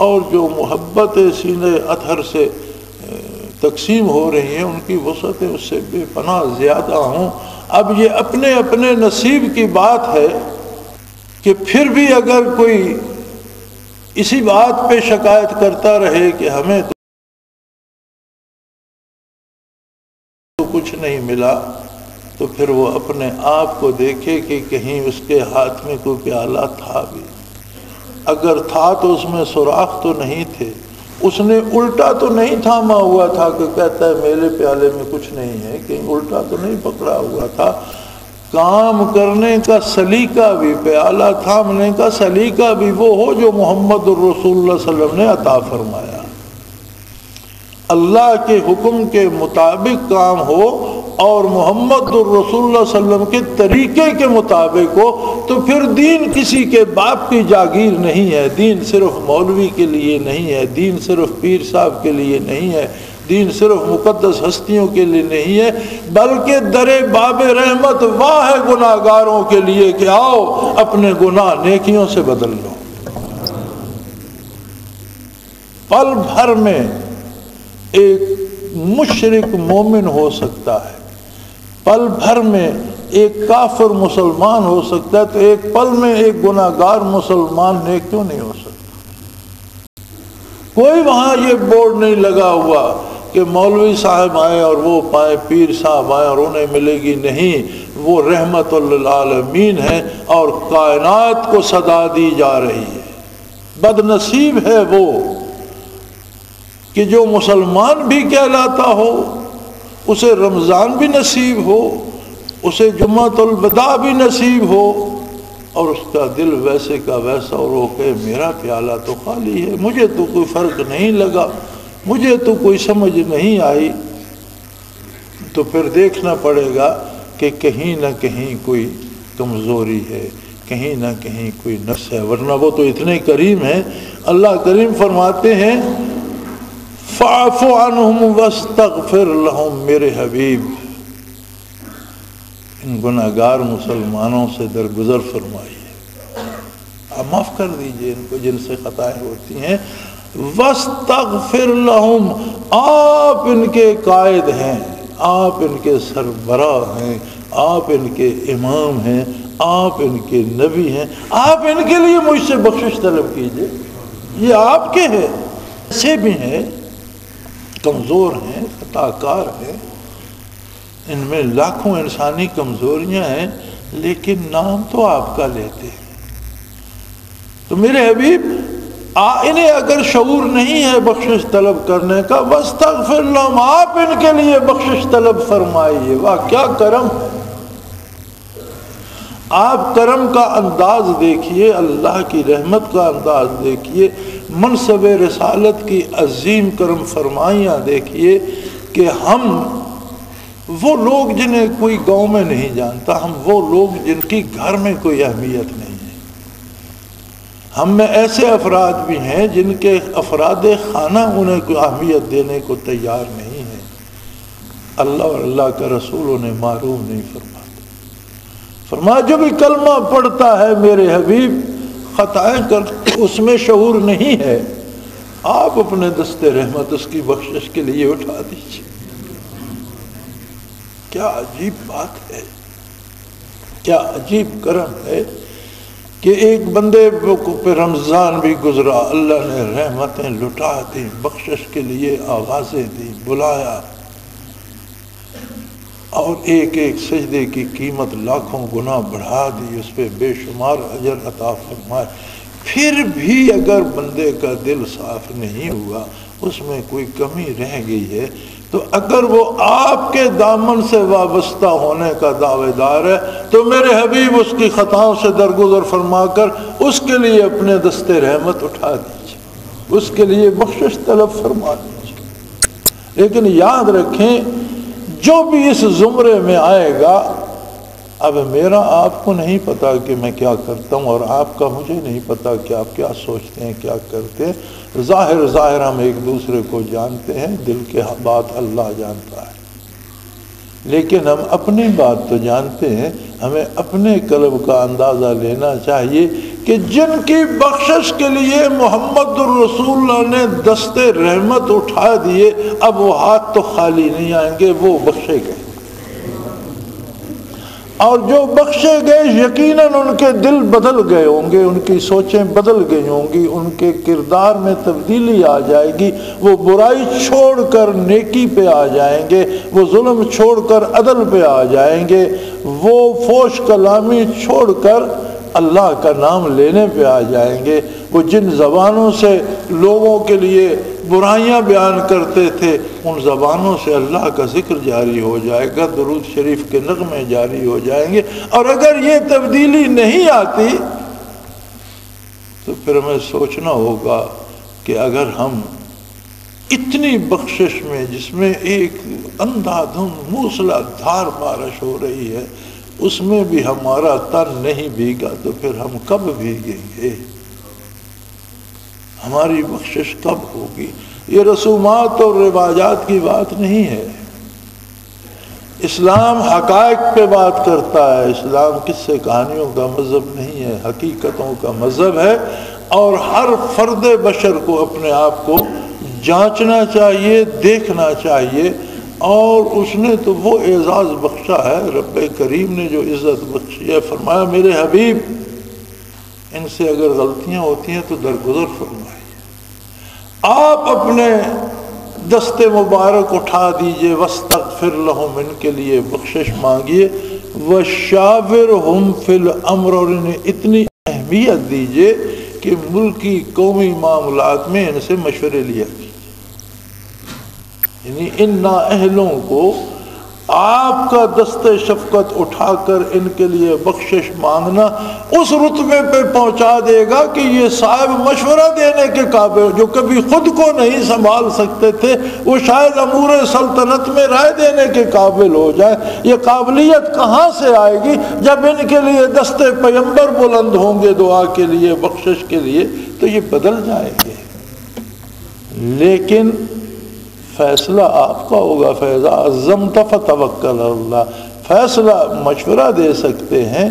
اور جو محبت سینے اطہر سے تقسیم ہو رہی ہیں ان کی وسعتیں اس سے بے پناہ زیادہ ہوں. اب یہ اپنے اپنے نصیب کی بات ہے کہ پھر بھی اگر کوئی اسی بات پہ شکایت کرتا رہے کہ ہمیں تو کچھ نہیں ملا، تو پھر وہ اپنے آپ کو دیکھے کہ کہیں اس کے ہاتھ میں کوئی پیالہ تھا بھی، اگر تھا تو اس میں سوراخ تو نہیں تھے، اس نے الٹا تو نہیں تھاما ہوا تھا کہ کہتا ہے میرے پیالے میں کچھ نہیں ہے، کہیں الٹا تو نہیں پکڑا ہوا تھا. کام کرنے کا سلیقہ بھی، پیالہ تھامنے کا سلیقہ بھی وہ ہو جو محمد الرسول اللہ صلی اللہ علیہ وسلم نے عطا فرمایا. اللہ کے حکم کے مطابق کام ہو اور محمد الرسول اللہ صلی اللہ علیہ وسلم کے طریقے کے مطابق ہو تو پھر دین کسی کے باپ کی جاگیر نہیں ہے. دین صرف مولوی کے لیے نہیں ہے، دین صرف پیر صاحب کے لیے نہیں ہے، دین صرف مقدس ہستیوں کے لیے نہیں ہے، بلکہ در باب رحمت واہ ہے گناہ گاروں کے لیے کہ آؤ اپنے گناہ نیکیوں سے بدل لو. پل بھر میں ایک مشرک مومن ہو سکتا ہے، پل بھر میں ایک کافر مسلمان ہو سکتا ہے، تو ایک پل میں ایک گناہ گار مسلمان نیک کیوں نہیں ہو سکتا؟ کوئی وہاں یہ بورڈ نہیں لگا ہوا کہ مولوی صاحب آئے اور وہ پائے، پیر صاحب آئے اور انہیں ملے گی. نہیں، وہ رحمت للعالمین ہے اور کائنات کو صدا دی جا رہی ہے. بد نصیب ہے وہ کہ جو مسلمان بھی کہلاتا ہو، اسے رمضان بھی نصیب ہو، اسے جمعۃ الوداع بھی نصیب ہو، اور اس کا دل ویسے کا ویسا اور وہ کہ میرا پیالہ تو خالی ہے، مجھے تو کوئی فرق نہیں لگا، مجھے تو کوئی سمجھ نہیں آئی. تو پھر دیکھنا پڑے گا کہ کہیں نہ کہیں کوئی کمزوری ہے، کہیں نہ کہیں کوئی نقص ہے، ورنہ وہ تو اتنے کریم ہیں. اللہ کریم فرماتے ہیں فاعف عنہم واستغفر لہم، میرے حبیب ان گناہ گار مسلمانوں سے درگزر فرمائیے، آپ معاف کر دیجئے ان کو جن سے خطائیں ہوتی ہیں. واستغفر لہم، آپ ان کے قائد ہیں، آپ ان کے سربراہ ہیں، آپ ان کے امام ہیں، آپ ان کے نبی ہیں، آپ ان کے لیے مجھ سے بخشش طلب کیجئے. یہ آپ کے ہیں، ایسے بھی ہیں، کمزور ہیں، خطا کار ہیں، ان میں لاکھوں انسانی کمزوریاں ہیں، لیکن نام تو آپ کا لیتے ہیں. تو میرے حبیب انہیں اگر شعور نہیں ہے بخشش طلب کرنے کا، واستغفر لہم، آپ ان کے لیے بخشش طلب فرمائیے. واہ کیا کرم ہے! آپ کرم کا انداز دیکھیے، اللہ کی رحمت کا انداز دیکھیے، منصب رسالت کی عظیم کرم فرمائیاں دیکھیے کہ ہم وہ لوگ جنہیں کوئی گاؤں میں نہیں جانتا، ہم وہ لوگ جن کی گھر میں کوئی اہمیت نہیں ہے. ہم میں ایسے افراد بھی ہیں جن کے افراد خانہ انہیں کوئی اہمیت دینے کو تیار نہیں ہے. اللہ اور اللہ کا رسول انہیں معروف نہیں فرماتے. فرمایا جو بھی کلمہ پڑھتا ہے میرے حبیب خطائیں کر اس میں شعور نہیں ہے، آپ اپنے دست رحمت اس کی بخشش کے لیے اٹھا دیجیے. کیا عجیب بات ہے، کیا عجیب کرم ہے کہ ایک بندے پہ رمضان بھی گزرا، اللہ نے رحمتیں لٹا دی، بخشش کے لیے آوازیں دی، بلایا، اور ایک ایک سجدے کی قیمت لاکھوں گنا بڑھا دی، اس پہ بے شمار اجر عطا فرمائے. پھر بھی اگر بندے کا دل صاف نہیں ہوا، اس میں کوئی کمی رہ گئی ہے، تو اگر وہ آپ کے دامن سے وابستہ ہونے کا دعوے دار ہے تو میرے حبیب اس کی خطاؤں سے درگزر فرما کر اس کے لیے اپنے دستے رحمت اٹھا دیجیے، اس کے لیے بخشش طلب فرما دیجیے۔ لیکن یاد رکھیں، جو بھی اس زمرے میں آئے گا، اب میرا آپ کو نہیں پتا کہ میں کیا کرتا ہوں، اور آپ کا مجھے نہیں پتا کہ آپ کیا سوچتے ہیں، کیا کرتے ہیں۔ ظاہر ہم ایک دوسرے کو جانتے ہیں، دل کے بات اللہ جانتا ہے، لیکن ہم اپنی بات تو جانتے ہیں۔ ہمیں اپنے قلب کا اندازہ لینا چاہیے کہ جن کی بخشش کے لیے محمد الرسول اللہ نے دستے رحمت اٹھا دیے، اب وہ ہاتھ تو خالی نہیں آئیں گے، وہ بخشے گئے، اور جو بخشے گئے یقیناً ان کے دل بدل گئے ہوں گے، ان کی سوچیں بدل گئی ہوں گی، ان کے کردار میں تبدیلی آ جائے گی، وہ برائی چھوڑ کر نیکی پہ آ جائیں گے، وہ ظلم چھوڑ کر عدل پہ آ جائیں گے، وہ فوش کلامی چھوڑ کر اللہ کا نام لینے پہ آ جائیں گے، وہ جن زبانوں سے لوگوں کے لیے برائیاں بیان کرتے تھے ان زبانوں سے اللہ کا ذکر جاری ہو جائے گا، درود شریف کے نغمے جاری ہو جائیں گے۔ اور اگر یہ تبدیلی نہیں آتی تو پھر ہمیں سوچنا ہوگا کہ اگر ہم اتنی بخشش میں، جس میں ایک اندھا دھند موسلا دھار بارش ہو رہی ہے، اس میں بھی ہمارا تن نہیں بھیگا تو پھر ہم کب بھیگیں گے؟ ہماری بخشش کب ہوگی؟ یہ رسومات اور رواجات کی بات نہیں ہے، اسلام حقائق پہ بات کرتا ہے، اسلام قصے کہانیوں کا مذہب نہیں ہے، حقیقتوں کا مذہب ہے، اور ہر فرد بشر کو اپنے آپ کو جانچنا چاہیے، دیکھنا چاہیے، اور اس نے تو وہ اعزاز بخشا ہے، رب کریم نے جو عزت بخشی ہے، فرمایا میرے حبیب ان سے اگر غلطیاں ہوتی ہیں تو درگزر فرمائیے، آپ اپنے دست مبارک اٹھا دیجئے، وَاسْتَغْفِرْ لَهُمْ، ان کے لیے بخشش مانگیے، وَشَاوِرْهُمْ فِي الْأَمْرِ، اور انہیں اتنی اہمیت دیجئے کہ ملکی قومی معاملات میں ان سے مشورے لیا کیجیے، یعنی ان نااہلوں کو آپ کا دست شفقت اٹھا کر ان کے لیے بخشش مانگنا اس رتبے پہ پہنچا دے گا کہ یہ صاحب مشورہ دینے کے قابل، جو کبھی خود کو نہیں سنبھال سکتے تھے، وہ شاید امور سلطنت میں رائے دینے کے قابل ہو جائے۔ یہ قابلیت کہاں سے آئے گی؟ جب ان کے لیے دست پیمبر بلند ہوں گے دعا کے لیے، بخشش کے لیے، تو یہ بدل جائیں گے۔ لیکن فیصلہ آپ کا ہوگا، فیضا عزمت فتوکل علی اللہ، فیصلہ مشورہ دے سکتے ہیں،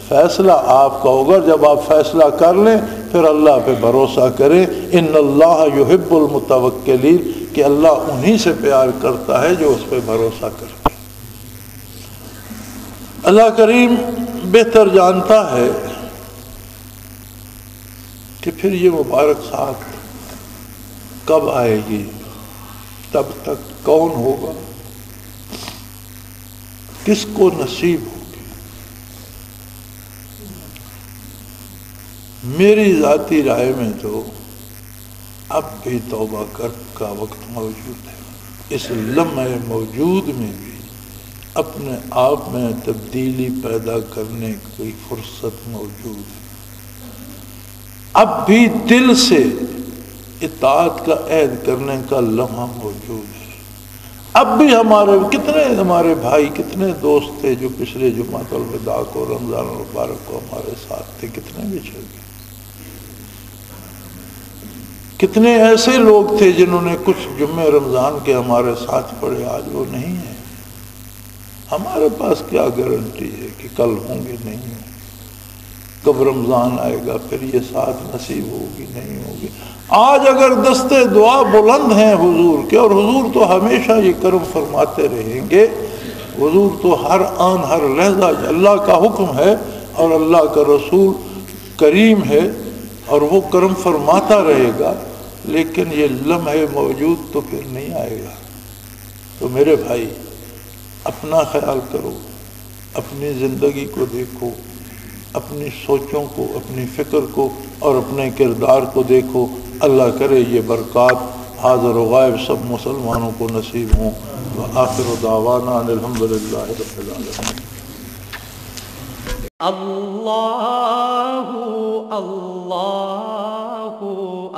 فیصلہ آپ کا ہوگا۔ جب آپ فیصلہ کر لیں پھر اللہ پہ بھروسہ کریں، ان اللہ یحب المتوکلین، کہ اللہ انہی سے پیار کرتا ہے جو اس پہ بھروسہ کرتے۔ اللہ کریم بہتر جانتا ہے کہ پھر یہ مبارک ساتھ کب آئے گی، تب تک کون ہوگا، کس کو نصیب ہوگی۔ میری ذاتی رائے میں تو اب بھی توبہ کا وقت موجود ہے، اس لمحے موجود میں بھی اپنے آپ میں تبدیلی پیدا کرنے کی فرصت موجود ہے، اب بھی دل سے اطاعت کا عہد کرنے کا لمحہ موجود ہے۔ اب بھی ہمارے بھائی کتنے دوست تھے جو پچھلے جمعۃ الوداع کو، رمضان المبارک کو ہمارے ساتھ تھے، کتنے بچھڑ گئے۔ کتنے ایسے لوگ تھے جنہوں نے کچھ جمعے رمضان کے ہمارے ساتھ پڑھے، آج وہ نہیں ہیں۔ ہمارے پاس کیا گارنٹی ہے کہ کل ہوں گے، نہیں ہوں گے، کب رمضان آئے گا پھر یہ ساتھ نصیب ہوگی، نہیں ہوگی۔ آج اگر دستے دعا بلند ہیں حضور کے، اور حضور تو ہمیشہ یہ کرم فرماتے رہیں گے، حضور تو ہر آن ہر لحظہ اللہ کا حکم ہے اور اللہ کا رسول کریم ہے اور وہ کرم فرماتا رہے گا، لیکن یہ لمحے موجود تو پھر نہیں آئے گا۔ تو میرے بھائی اپنا خیال کرو، اپنی زندگی کو دیکھو، اپنی سوچوں کو، اپنی فکر کو اور اپنے کردار کو دیکھو۔ اللہ کرے یہ برکات حاضر و غائب سب مسلمانوں کو نصیب ہوں۔ وآخر دعوانا ان الحمدللہ رب العالمین۔ اللہ اللہ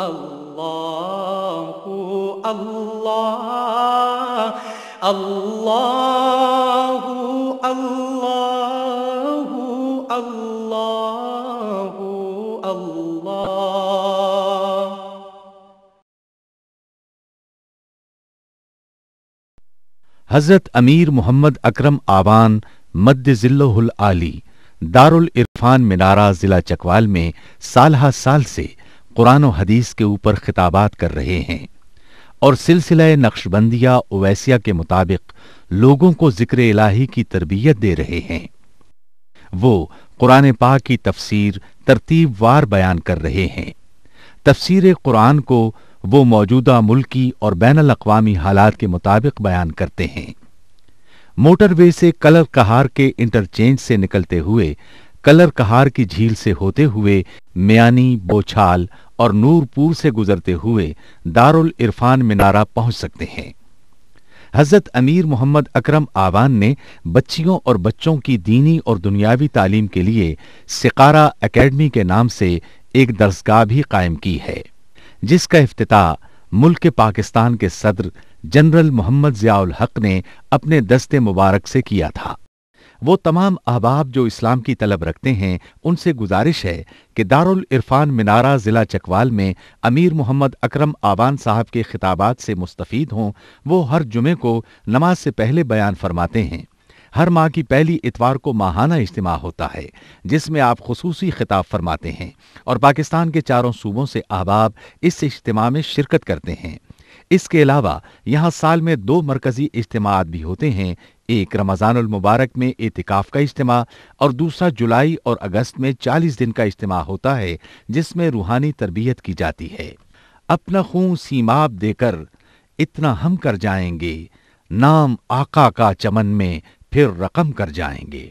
اللہ اللہ اللہ اللہ اللہ اللہ۔ حضرت امیر محمد اکرم آوان مد ظلہ العالی دارالعرفان منارہ ضلع چکوال میں سالہ سال سے قرآن و حدیث کے اوپر خطابات کر رہے ہیں اور سلسلہ نقشبندیہ اویسیہ کے مطابق لوگوں کو ذکر الہی کی تربیت دے رہے ہیں۔ وہ قرآن پاک کی تفسیر ترتیب وار بیان کر رہے ہیں۔ تفسیر قرآن کو وہ موجودہ ملکی اور بین الاقوامی حالات کے مطابق بیان کرتے ہیں۔ موٹر وے سے کلر کہار کے انٹرچینج سے نکلتے ہوئے کلر کہار کی جھیل سے ہوتے ہوئے میانی، بوچھال اور نور پور سے گزرتے ہوئے دارالعرفان منارہ پہنچ سکتے ہیں۔ حضرت امیر محمد اکرم آوان نے بچیوں اور بچوں کی دینی اور دنیاوی تعلیم کے لیے سقارہ اکیڈمی کے نام سے ایک درسگاہ بھی قائم کی ہے، جس کا افتتاح ملک پاکستان کے صدر جنرل محمد ضیاء الحق نے اپنے دست مبارک سے کیا تھا۔ وہ تمام احباب جو اسلام کی طلب رکھتے ہیں ان سے گزارش ہے کہ دارالعرفان منارہ ضلع چکوال میں امیر محمد اکرم آوان صاحب کے خطابات سے مستفید ہوں۔ وہ ہر جمعے کو نماز سے پہلے بیان فرماتے ہیں۔ ہر ماہ کی پہلی اتوار کو ماہانہ اجتماع ہوتا ہے جس میں آپ خصوصی خطاب فرماتے ہیں اور پاکستان کے چاروں صوبوں سے احباب اس اجتماع میں شرکت کرتے ہیں۔ اس کے علاوہ یہاں سال میں 2 مرکزی اجتماعات بھی ہوتے ہیں، ایک رمضان المبارک میں اعتکاف کا اجتماع اور دوسرا جولائی اور اگست میں 40 دن کا اجتماع ہوتا ہے جس میں روحانی تربیت کی جاتی ہے۔ اپنا خون سیماب دے کر اتنا ہم کر جائیں گے، نام آقا کا چمن میں پھر رقم کر جائیں گے۔